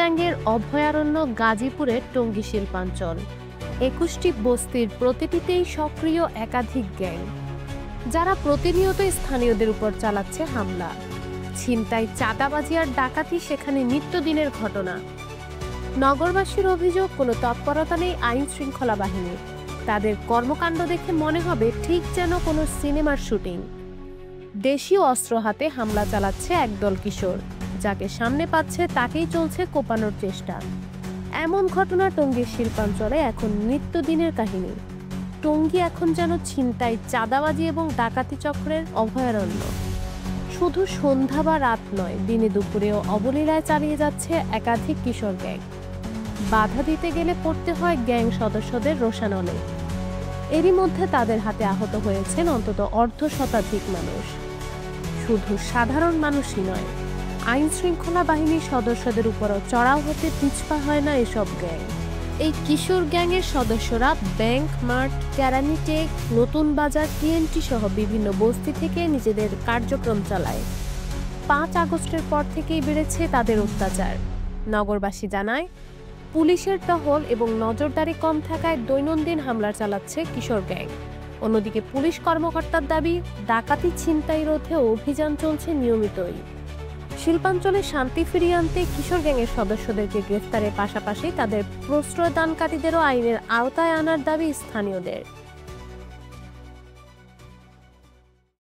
গ্যাংয়ের অভয়ারণ্য গাজীপুরের টঙ্গী শিল্পাঞ্চল। ২১টি বস্তির প্রতিটিতেই সক্রিয় একাধিক গ্যাং, যারা প্রতিনিয়ত স্থানীয়দের উপর চালাচ্ছে হামলা, ছিনতাই, চাঁদাবাজি আর ডাকাতি সেখানে নিত্যদিনের ঘটনা। নগরবাসীর অভিযোগ, কোনো তৎপরতা নেই আইন শৃঙ্খলা বাহিনীর। তাদের কর্মকাণ্ড দেখে মনে হবে ঠিক যেন কোনো সিনেমার শুটিং। দেশীয় অস্ত্র হাতে হামলা চালাচ্ছে একদল কিশোর, যাকে সামনে পাচ্ছে তাকেই চলছে কোপানোর চেষ্টা। এমন ঘটনা টঙ্গীর শিল্পাঞ্চলে এখন নিত্যদিনের কাহিনী। টঙ্গী এখন যেন ছিনতাই, চাঁদাবাজি এবং ডাকাতি চক্রের অভয়ারণ্য। শুধু সন্ধ্যা বা রাত নয়, দিনে দুপুরেও অবলীলায় চালিয়ে যাচ্ছে একাধিক কিশোর গ্যাং। বাধা দিতে গেলে পড়তে হয় গ্যাং সদস্যদের রোষানলে। এরই মধ্যে তাদের হাতে আহত হয়েছেন অন্তত অর্ধশতাধিক মানুষ। শুধু সাধারণ মানুষই নয়, আইন শৃঙ্খলা বাহিনীর সদস্যদের উপরও চড়াও হতে পিছপা হয় না এসব গ্যাং। এই কিশোর গ্যাংয়ের সদস্যরা ব্যাংক, মাঠ, কেরানীটেক, নতুন বাজার, TNT সহ বিভিন্ন বস্তি থেকে নিজেদের কার্যক্রম চালায়। ৫ আগস্টের পর থেকেই বেড়েছে তাদের অত্যাচার। নগরবাসী জানায়, পুলিশের টহল এবং নজরদারি কম থাকায় দৈনন্দিন হামলা চালাচ্ছে কিশোর গ্যাং। অন্যদিকে পুলিশ কর্মকর্তার দাবি, ডাকাতি, ছিনতাই রোধে অভিযান চলছে নিয়মিতই। শিল্পাঞ্চলে শান্তি ফিরিয়ে আনতে কিশোর গ্যাংয়ের সদস্যদেরকে গ্রেফতারের পাশাপাশি তাদের প্রশ্রয়দানকারীদেরও আইনের আওতায় আনার দাবি স্থানীয়দের।